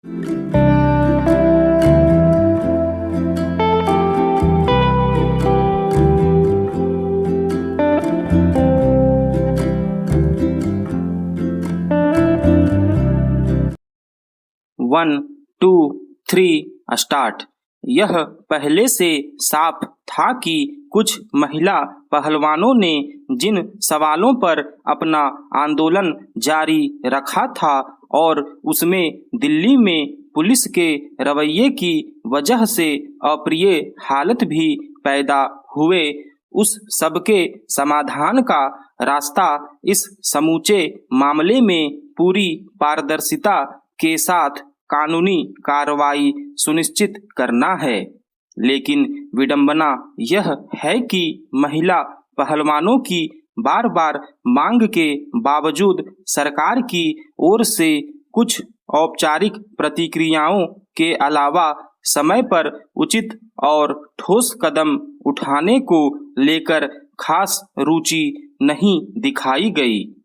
1, 2, 3 start. यह पहले से साफ था कि कुछ महिला पहलवानों ने जिन सवालों पर अपना आंदोलन जारी रखा था और उसमें दिल्ली में पुलिस के रवैये की वजह से अप्रिय हालत भी पैदा हुए, उस सबके समाधान का रास्ता इस समूचे मामले में पूरी पारदर्शिता के साथ कानूनी कार्रवाई सुनिश्चित करना है। लेकिन विडंबना यह है कि महिला पहलवानों की बार बार मांग के बावजूद सरकार की ओर से कुछ औपचारिक प्रतिक्रियाओं के अलावा समय पर उचित और ठोस कदम उठाने को लेकर खास रुचि नहीं दिखाई गई।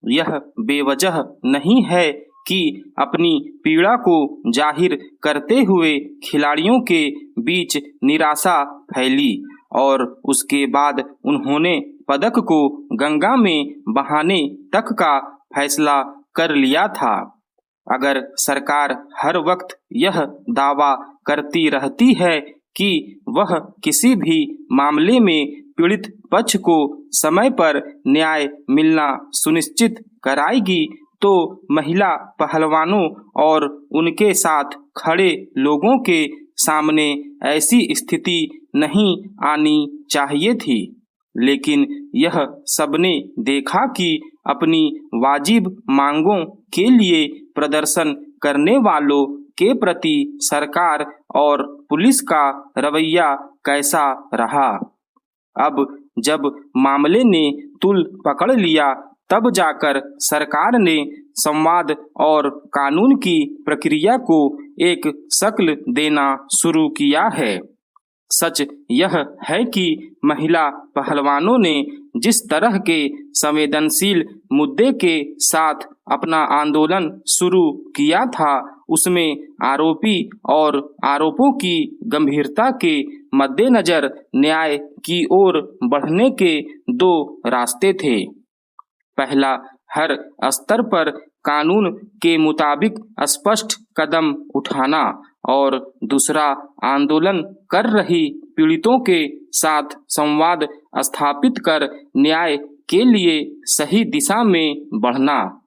यह बेवजह नहीं है कि अपनी पीड़ा को जाहिर करते हुए खिलाड़ियों के बीच निराशा फैली और उसके बाद उन्होंने पदक को गंगा में बहाने तक का फैसला कर लिया था। अगर सरकार हर वक्त यह दावा करती रहती है कि वह किसी भी मामले में पीड़ित पक्ष को समय पर न्याय मिलना सुनिश्चित कराएगी, तो महिला पहलवानों और उनके साथ खड़े लोगों के सामने ऐसी स्थिति नहीं आनी चाहिए थी। लेकिन यह सबने देखा कि अपनी वाजिब मांगों के लिए प्रदर्शन करने वालों के प्रति सरकार और पुलिस का रवैया कैसा रहा। अब जब मामले ने तूल पकड़ लिया, तब जाकर सरकार ने संवाद और कानून की प्रक्रिया को एक शक्ल देना शुरू किया है। सच यह है कि महिला पहलवानों ने जिस तरह के संवेदनशील मुद्दे के साथ अपना आंदोलन शुरू किया था, उसमें आरोपी और आरोपों की गंभीरता के मद्देनजर न्याय की ओर बढ़ने के दो रास्ते थे। पहला, हर स्तर पर कानून के मुताबिक स्पष्ट कदम उठाना और दूसरा, आंदोलन कर रही पीड़ितों के साथ संवाद स्थापित कर न्याय के लिए सही दिशा में बढ़ना।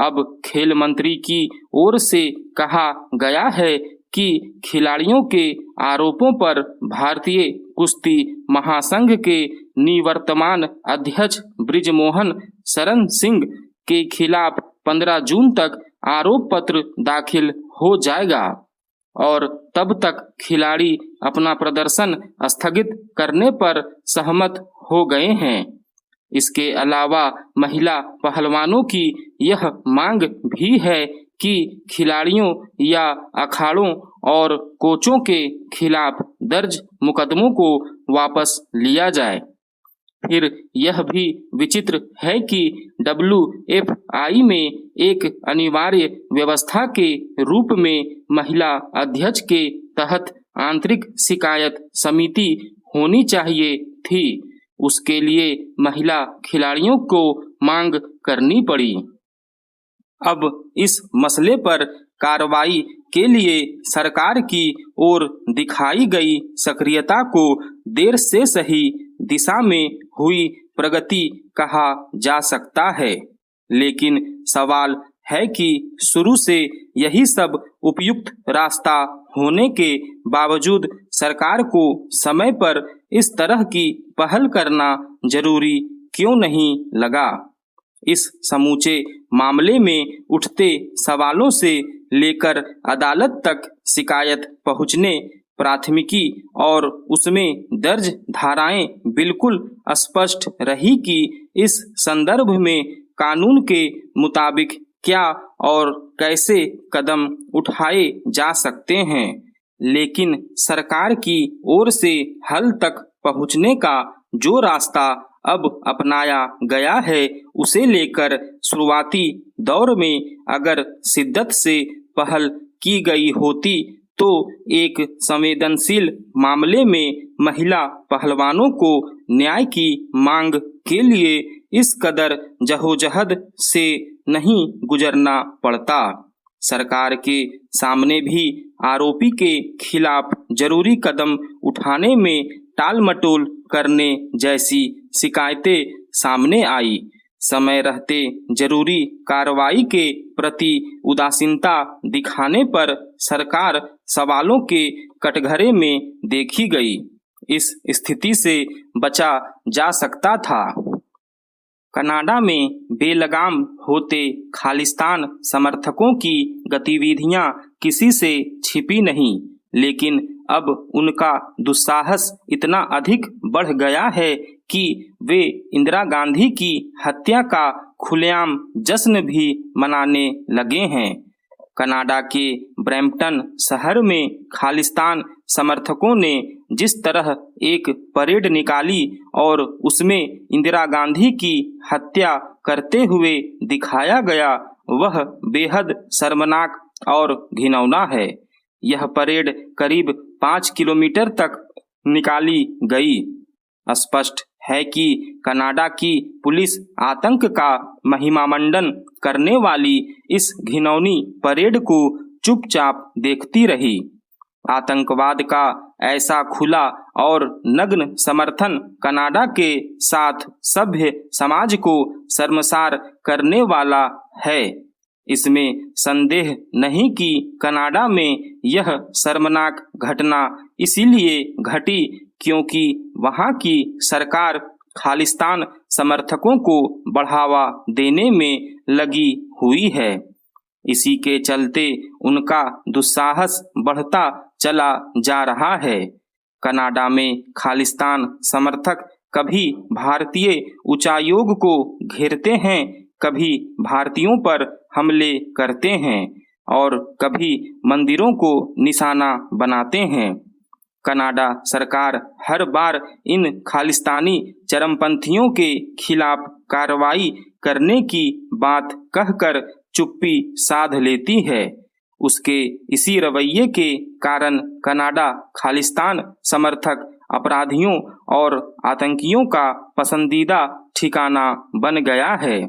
अब खेल मंत्री की ओर से कहा गया है कि खिलाड़ियों के आरोपों पर भारतीय कुश्ती महासंघ के निवर्तमान अध्यक्ष बृजमोहन शरण सिंह के खिलाफ 15 जून तक आरोप पत्र दाखिल हो जाएगा और तब तक खिलाड़ी अपना प्रदर्शन स्थगित करने पर सहमत हो गए हैं। इसके अलावा महिला पहलवानों की यह मांग भी है कि खिलाड़ियों या अखाड़ों और कोचों के खिलाफ दर्ज मुकदमों को वापस लिया जाए। फिर यह भी विचित्र है कि WFI में एक अनिवार्य व्यवस्था के रूप में महिला अध्यक्ष के तहत आंतरिक शिकायत समिति होनी चाहिए थी। उसके लिए महिला खिलाड़ियों को मांग करनी पड़ी। अब इस मसले पर कार्रवाई के लिए सरकार की ओर दिखाई गई सक्रियता को देर से सही दिशा में हुई प्रगति कहा जा सकता है। लेकिन सवाल है कि शुरू से यही सब उपयुक्त रास्ता होने के बावजूद सरकार को समय पर इस तरह की पहल करना जरूरी क्यों नहीं लगा। इस समूचे मामले में उठते सवालों से लेकर अदालत तक शिकायत पहुंचने, प्राथमिकी और उसमें दर्ज धाराएं बिल्कुल स्पष्ट रही कि इस संदर्भ में कानून के मुताबिक क्या और कैसे कदम उठाए जा सकते हैं। लेकिन सरकार की ओर से हल तक पहुंचने का जो रास्ता अब अपनाया गया है, उसे लेकर शुरुआती दौर में अगर शिद्दत से पहल की गई होती तो एक संवेदनशील मामले में महिला पहलवानों को न्याय की मांग के लिए इस कदर जद्दोजहद से नहीं गुजरना पड़ता। सरकार के सामने भी आरोपी के खिलाफ जरूरी कदम उठाने में टालमटोल करने जैसी शिकायतें सामने आई। समय रहते जरूरी कार्रवाई के प्रति उदासीनता दिखाने पर सरकार सवालों के कटघरे में देखी गई। इस स्थिति से बचा जा सकता था। कनाडा में बेलगाम होते खालिस्तान समर्थकों की गतिविधियां किसी से छिपी नहीं, लेकिन अब उनका दुस्साहस इतना अधिक बढ़ गया है कि वे इंदिरा गांधी की हत्या का खुलेआम जश्न भी मनाने लगे हैं। कनाडा के ब्रैम्पटन शहर में खालिस्तान समर्थकों ने जिस तरह एक परेड निकाली और उसमें इंदिरा गांधी की हत्या करते हुए दिखाया गया, वह बेहद शर्मनाक और घिनौना है। यह परेड करीब 5 किलोमीटर तक निकाली गई। स्पष्ट है कि कनाडा की पुलिस आतंक का महिमामंडन करने वाली इस घिनौनी परेड को चुपचाप देखती रही। आतंकवाद का ऐसा खुला और नग्न समर्थन कनाडा के साथ सभ्य समाज को शर्मसार करने वाला है। इसमें संदेह नहीं कि कनाडा में यह शर्मनाक घटना इसीलिए घटी क्योंकि वहां की सरकार खालिस्तान समर्थकों को बढ़ावा देने में लगी हुई है। इसी के चलते उनका दुस्साहस बढ़ता चला जा रहा है। कनाडा में खालिस्तान समर्थक कभी भारतीय उच्चायोग को घेरते हैं, कभी भारतीयों पर हमले करते हैं और कभी मंदिरों को निशाना बनाते हैं। कनाडा सरकार हर बार इन खालिस्तानी चरमपंथियों के खिलाफ कार्रवाई करने की बात कहकर चुप्पी साध लेती है। उसके इसी रवैये के कारण कनाडा खालिस्तान समर्थक अपराधियों और आतंकियों का पसंदीदा ठिकाना बन गया है।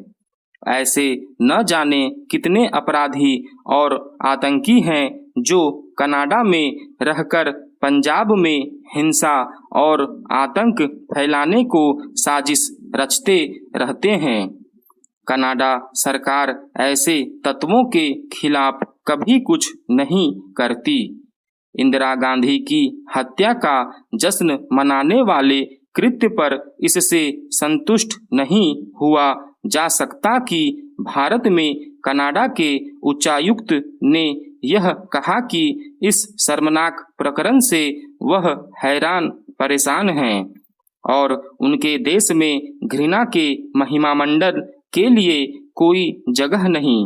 ऐसे न जाने कितने अपराधी और आतंकी हैं जो कनाडा में रहकर पंजाब में हिंसा और आतंक फैलाने को साजिश रचते रहते हैं। कनाडा सरकार ऐसे तत्वों के खिलाफ कभी कुछ नहीं करती। इंदिरा गांधी की हत्या का जश्न मनाने वाले कृत्य पर इससे संतुष्ट नहीं हुआ जा सकता कि भारत में कनाडा के उच्चायुक्त ने यह कहा कि इस शर्मनाक प्रकरण से वह हैरान परेशान हैं और उनके देश में घृणा के महिमामंडन के लिए कोई जगह नहीं।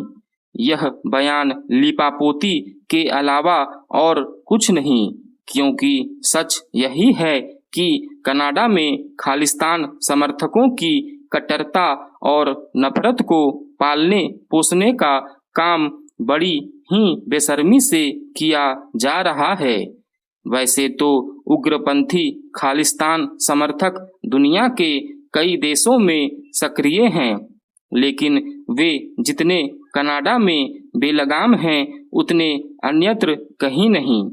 यह बयान लीपापोती के अलावा और कुछ नहीं, क्योंकि सच यही है कि कनाडा में खालिस्तान समर्थकों की कट्टरता और नफरत को पालने पोसने का काम बड़ी ही बेशर्मी से किया जा रहा है। वैसे तो उग्रपंथी खालिस्तान समर्थक दुनिया के कई देशों में सक्रिय हैं, लेकिन वे जितने कनाडा में बेलगाम हैं उतने अन्यत्र कहीं नहीं।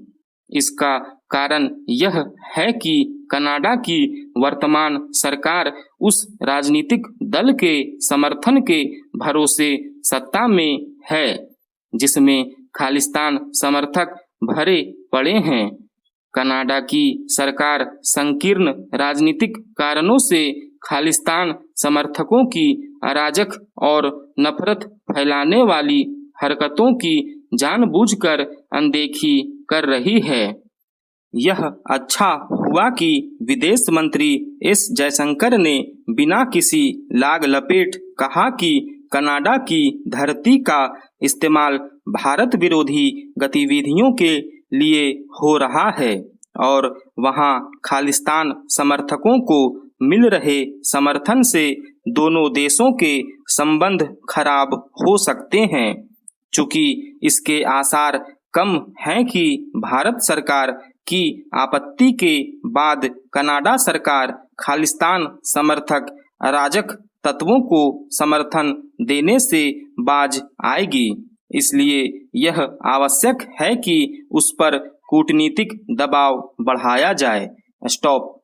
इसका कारण यह है कि कनाडा की वर्तमान सरकार उस राजनीतिक दल के समर्थन के भरोसे सत्ता में है जिसमें खालिस्तान समर्थक भरे पड़े हैं। कनाडा की सरकार संकीर्ण राजनीतिक कारणों से खालिस्तान समर्थकों की अराजक और नफरत फैलाने वाली हरकतों की जानबूझकर अनदेखी कर रही है। यह अच्छा हुआ कि विदेश मंत्री एस जयशंकर ने बिना किसी लाग लपेट कहा कि कनाडा की धरती का इस्तेमाल भारत विरोधी गतिविधियों के लिए हो रहा है और वहां खालिस्तान समर्थकों को मिल रहे समर्थन से दोनों देशों के संबंध खराब हो सकते हैं। चूंकि इसके आसार कम है कि भारत सरकार की आपत्ति के बाद कनाडा सरकार खालिस्तान समर्थक अराजक तत्वों को समर्थन देने से बाज आएगी। इसलिए यह आवश्यक है कि उस पर कूटनीतिक दबाव बढ़ाया जाए। स्टॉप।